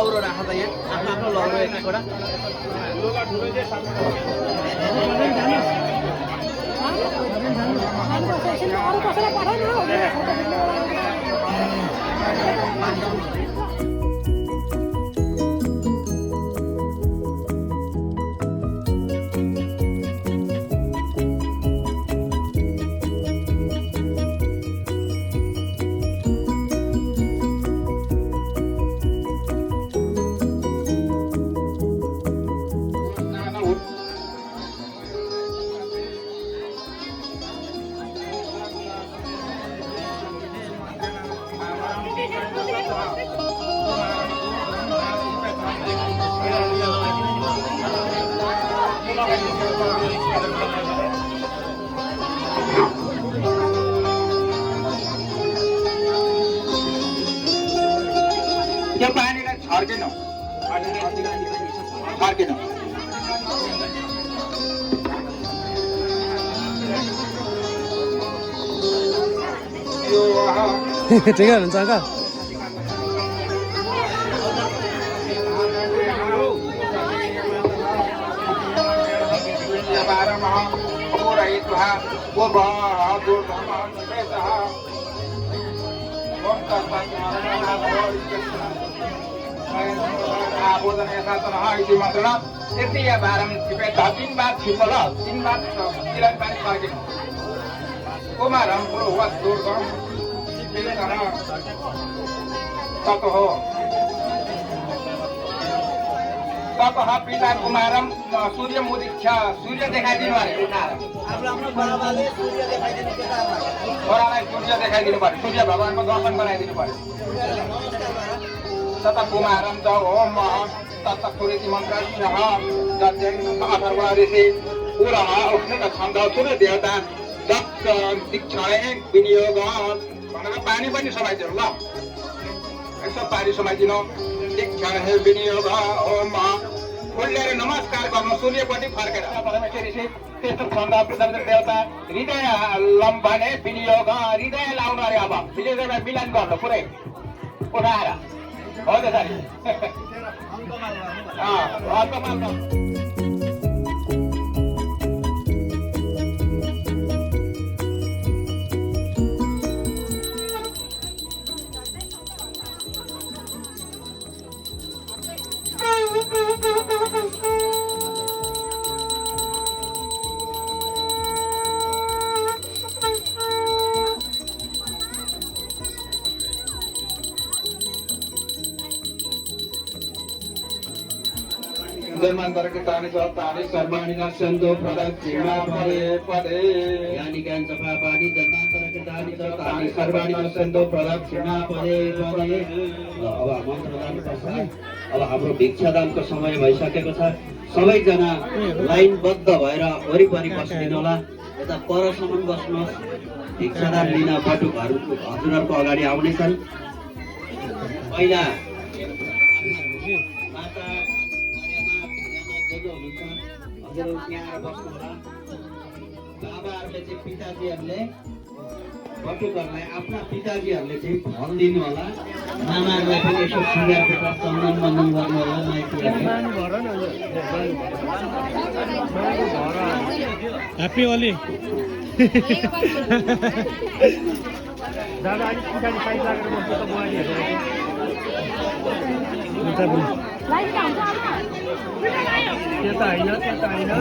लौरो राख्छ त यहाँ आफ्नो आफ्नो लौरो एक एकवटा त्यो पानीलाई छर्केन छर्केन ठिकै हुनुहुन्छ अङ्कल यति या 12 बार छिप्पो ल 3 बार तिलाई पानी छर्किनु कुमारम पुरोवत दुर्गम ततः ततः पिता कुमारम सूर्य मुदिक्ष सूर्य देखाइदिनु अरे छोरालाई सूर्य देखाइदिनु पर्यो सूर्य भगवानको दर्शन गराइदिनु पर्यो तत कुमारम च ओम तत कुरिति मन्त्र अथर्व ऋषि पुरः उष्णक छन्द सूर्य देवता दक्ष दीक्षणे विनियोग भनेर पानी पनि समाइदिनु ल यसो पानी समाइदिनु दीक्षण हे विनियोग ओम फुल्लेर नमस्कार गर्नु सूर्यपट्टि फर्केर परमेश्वर ऋषि त्यस्तो छन्द पृथ्वी देवता हृदय लम्बने विनियोग हृदय लाउनु अरे अब हृदयमा मिलन गर्नु पुरै उठाएर हो त्यसरी निर्माण गरेको तानी छ तानी सर्वाणी नसन्तो प्रदक्षिणा परे परे यानी ज्ञान सफा पानी निर्माण गरेको तानी छ तानी सर्वाणी नसन्तो प्रदक्षिणा परे परे अब मन्त्र गर्नुपर्छ अब हाम्रो भिक्षादानको समय भइसकेको छ सबैजना लाइनबद्ध भएर वरिपरि बस्दिनु होला यता परसम्म बस्नुहोस् भिक्षादान लिन बटुकहरू हजुरहरूको अगाडि आउनेछन् पहिला माता हजुरहरू त्यहाँ बस्नु होला बाबाहरूले चाहिँ पिताजीहरूले बटुकहरूलाई आफ्ना पिताजीहरूले चाहिँ फल दिनु होला मामाहरूलाई पनि यसो सिँगारको साथ चन्दन बन्दन गर्नु होला माइतीहरूले ह्याप्पी होली दादा अलिक पछाडि साइड लागेर बस्नु त बुहारीहरू त्यता होइन त्यता होइन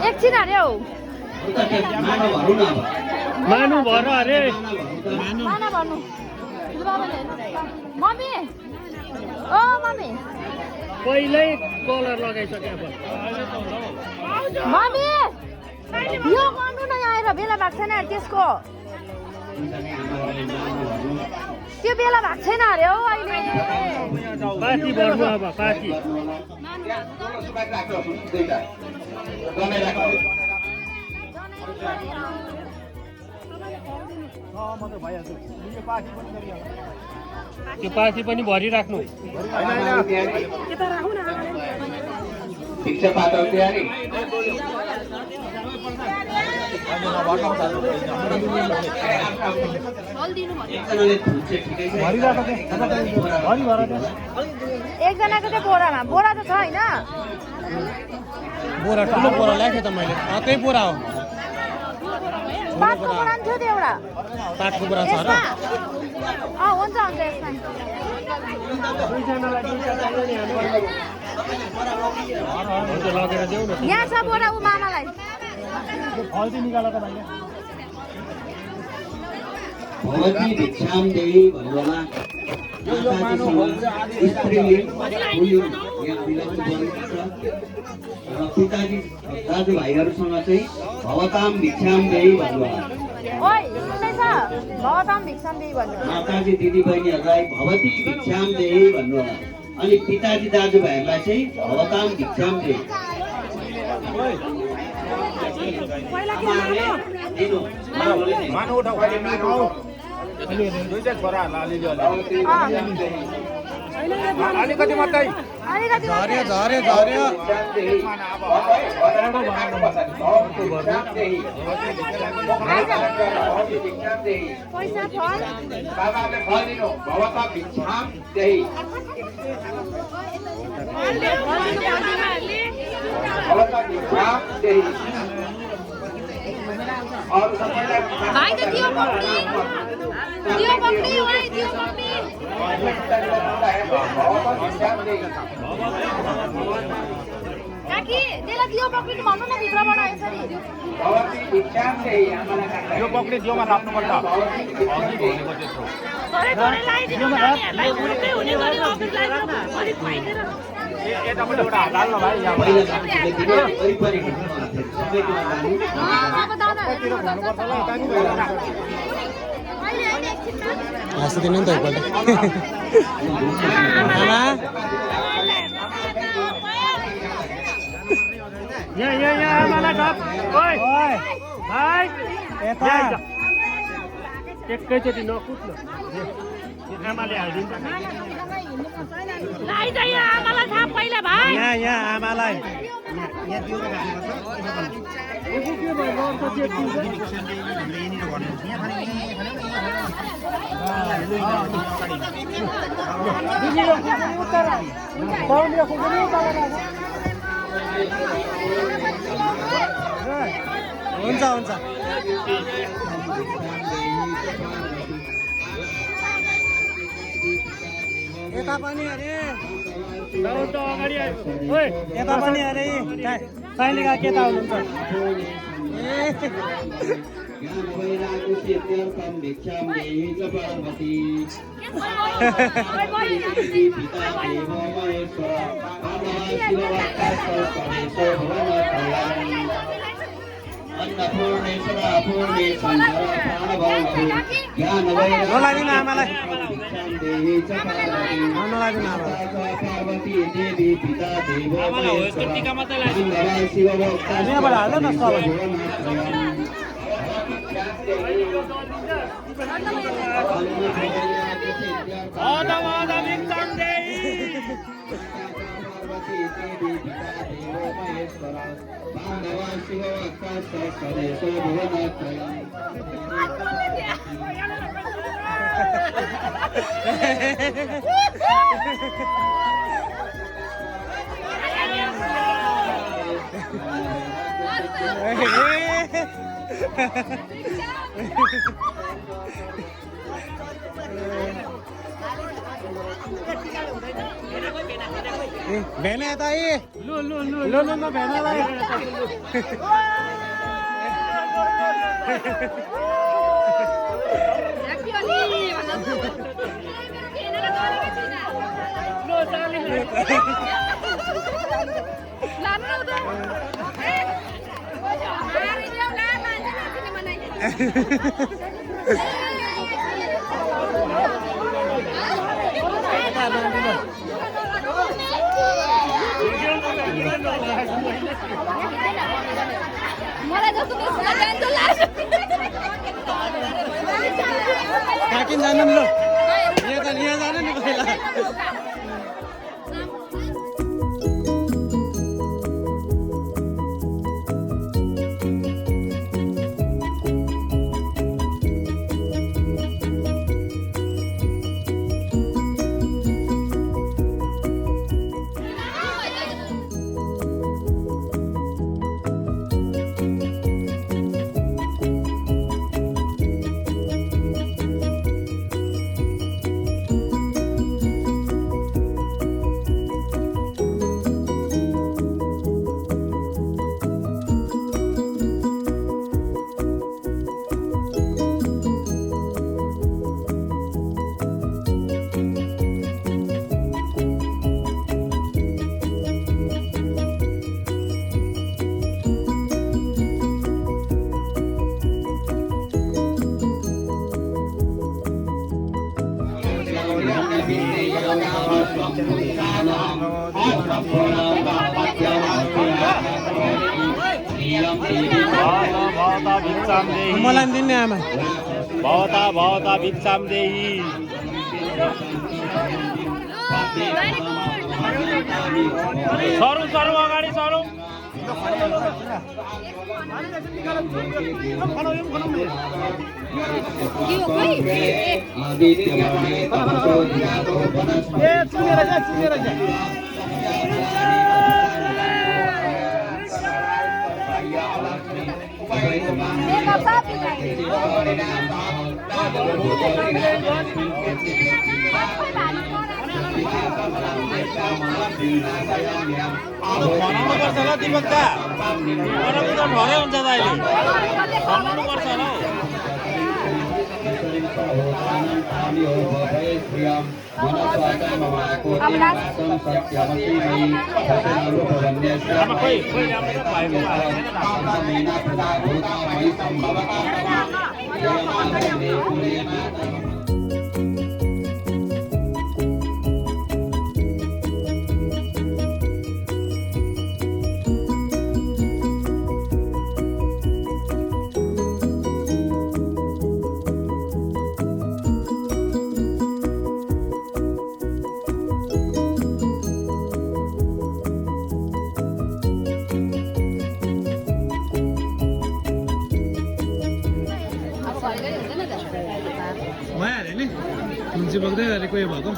एकछिन अरे हौ मानु भर अरे माना भन्नु मम्मी ओ मम्मी पहिल्यै कलर लगाइसके अब मम्मी यो गर्नु न आएर बेला भएको छैन त्यसको त्यो बेला भएको छैन अरे हौ अहिले पार्टी भर्नु अब पार्टी त्यो पार्टी पनि भरिराख्नु भिक्षा पातल तयारी एकजनाले थुन्छ ठिकै छ एकजनाको चाहिँ बोरामा बोरा त छ होइन बोरा ठुलो बोरा ल्याएको त मैले त्यही बोरा हो पाँचको बोरा पनि थियो त्यो एउटा पाँचको बोरा छ र यसमा हुन्छ हुन्छ यसमा लगेर देऊ न यहाँ छ बोरा ऊ मामालाई भवती भिक्षाम देही भन्नुमा स्त्रीलिङ्ग पुल्लिङ्ग यहाँ विलम्ब गरेको छ र पिताजी दाजुभाइहरूसँग चाहिँ भवताम भिक्षाम देही भन्नुहोला ओइ सुन्दैछ भवताम भिक्षाम देही भन्नु माताजी दिदीबहिनीहरूलाई भवती भिक्षाम देही भन्नुहोला अनि पिताजी दाजुभाइहरूलाई चाहिँ भवताम भिक्षाम देही दुईटा छोराहरूलाई अलिकति मात्रै झर्यो झर्यो झर्यो पैसा फल बाबाले फलिदिनु भवता भिक्षाम देही भवता भिक्षाम देही अरू सबैलाई भाइ त दियो पक्री भाइ दियो पक्री काकी त्यसलाई दियो पक्रिनु भन्नु न भित्रबाट यसरी यो पक्री जिउमा राख्नुपर्छ यतापट्टि एउटा हात हाल्नु भाइ हाँसिदिनु नि त एकपल्ट यहाँ आमालाई थप ओइ भाइ यता एकैचोटि नकुद्नु आमाले हालिदिन्छ आमालाई थाहा पहिला भाइ यहाँ आमालाई हुन्छ हुन्छ यता पनि अरे अगाडि यता पनि अरे कहिले गएको केता हुनुहुन्छ भिक्षाम देही च पार्वती अन्नपूर्णेश्वरा पूर्णेश्वर आमालाई पार्वती देवी पिता देव यहाँबाट हाल्नु न सबै भेना यता लो भेनालाई मलाई जस्तो जान्छ लाग्छ काकिन जानु ल यहाँ जानु नि पहिला भवता भिक्षाम देहि मलाई पनि दिने आमा भवता भिक्षाम देहि सरु अगाडि सरु बनाउनुपर्छ ल दिपकका बनाउनु त भरै हुन्छ त अहिले बनाउनुपर्छ ल भइहाल्यो नि तुलसी बग्दै गरेको यो भएको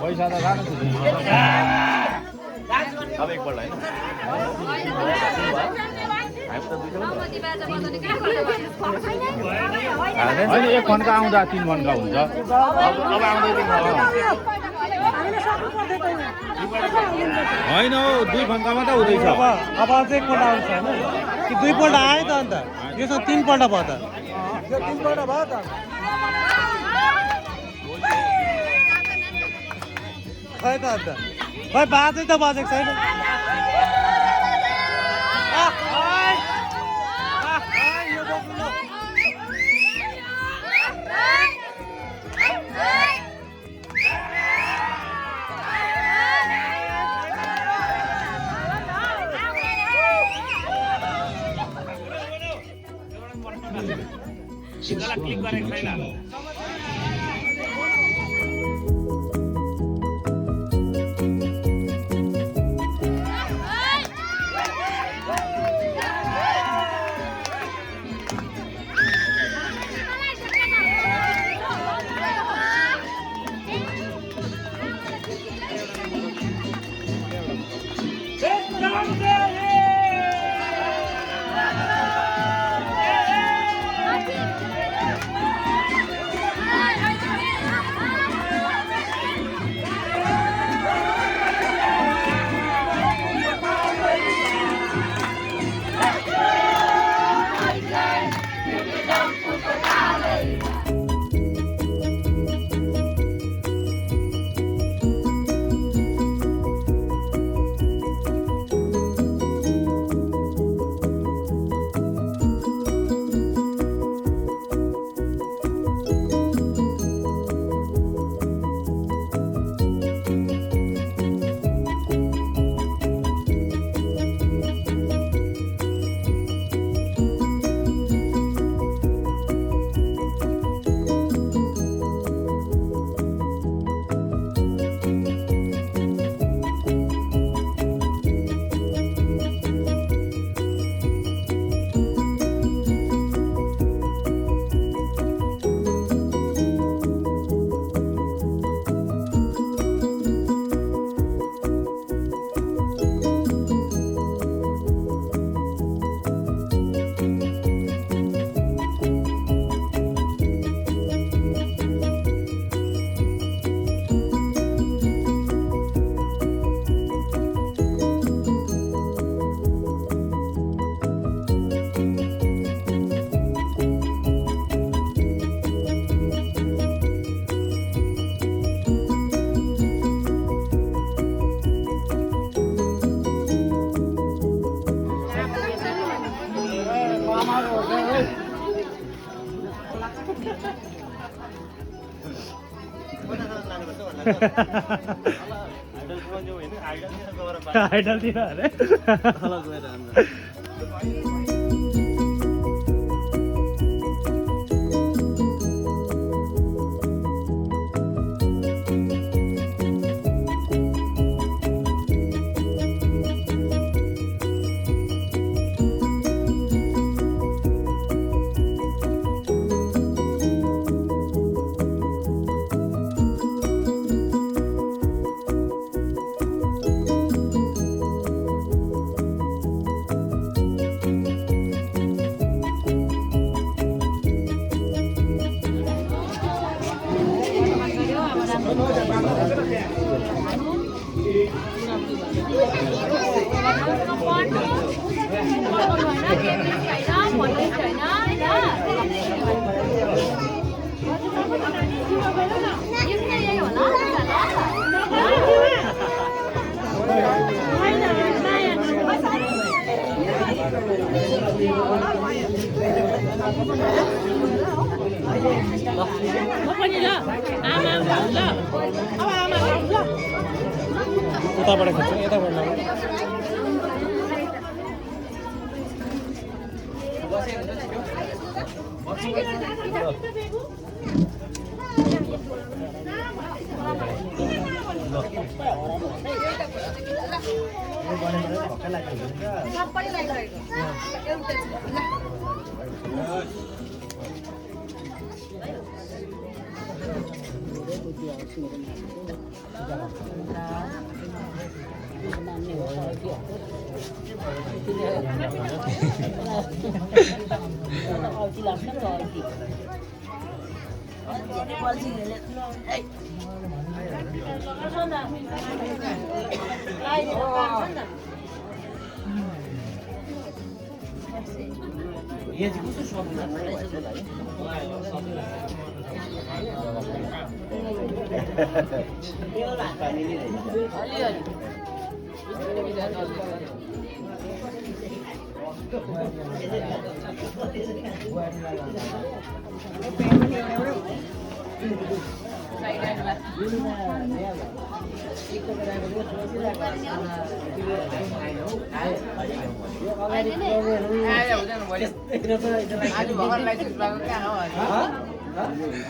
पैसा त जानु छ अब एकपल्ट होइन एक फन्का आउँदा 3 फन्का हुन्छ अब आउँदै होइन हौ 2 फन्कामा त हुँदैछ अब चाहिँ एकपल्ट आउँछ होइन कि 2 पल्ट आयो त अन्त यो त 3 पल्ट भयो त यो 3 पल्ट भयो त खै त अन्त खै बाजै त बाजेको छैन क्लिक गरेको छैन आइडलतिर अरे उताबाट खिच्छ यताबाट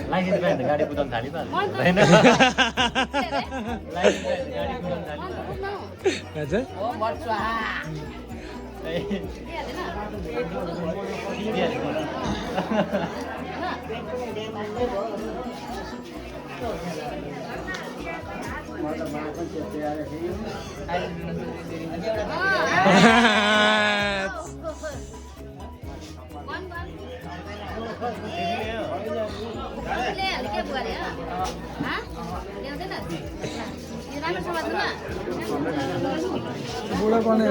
लाइसेन्स पायो भने गाडी कुदाउन थाली त हैन लाइसेन्स गाडी कुदाउन थाली हजुर ओ मर्छा बुढो पनि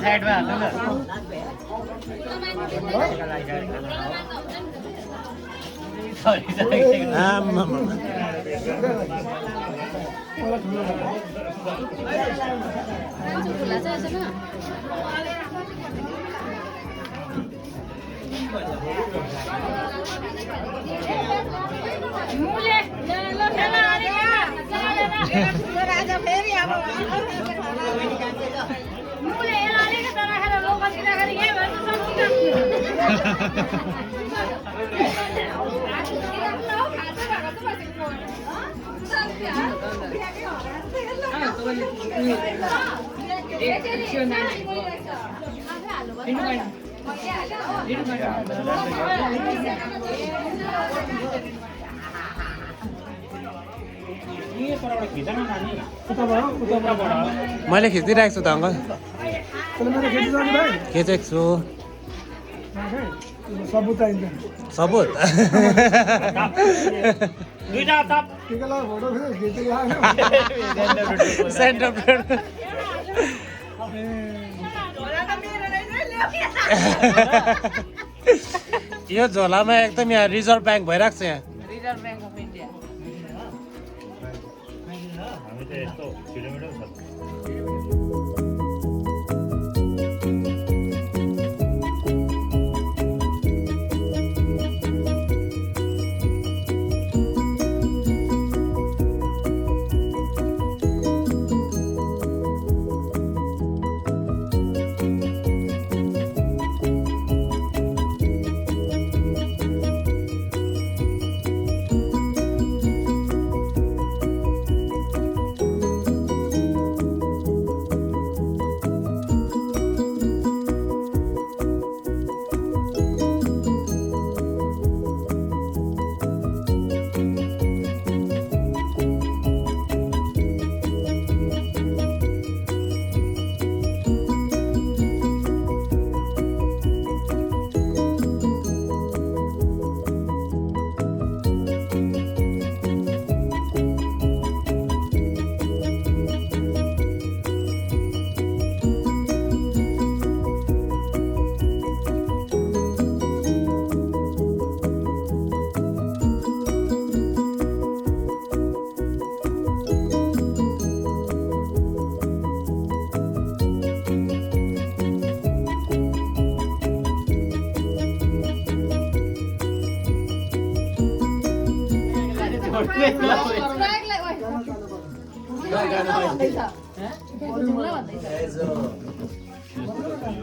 साइडमा मैले खिचिरहेको छु त अङ्कल खिचेको छु सबुत चाहिन्छ सबुत सेन्टर यो झोलामा एकदम यहाँ रिजर्भ ब्याङ्क भइरहेको छ यहाँ रिजर्भ ब्याङ्क अफ इन्डिया हामी त यस्तो किलोमिटर छ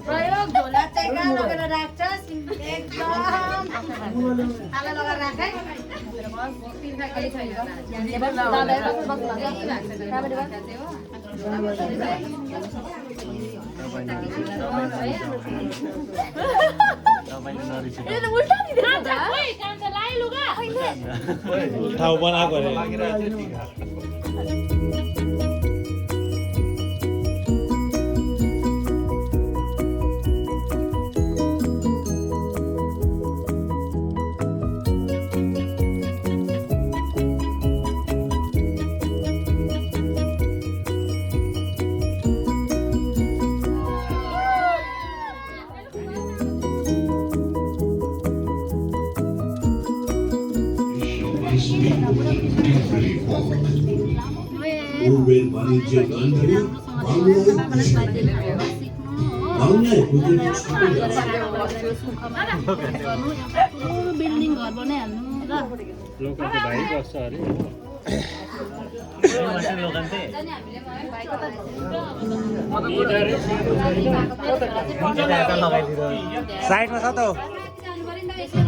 प्रयोग झोला टेका लगेर राख्छ एकदम आला लगाएर राखे तिर्खा केही छैन ठाउँ बनाएको अरे पूर्वेल वाणिज्य गान्धीले बाहुनलाई बुझ्ने बिल्डिङ घर बनाइहाल्नु ल लोकल चाहिँ भाइ बस्छ अरे साइडमा छ त जानु पर्यो नि त यसो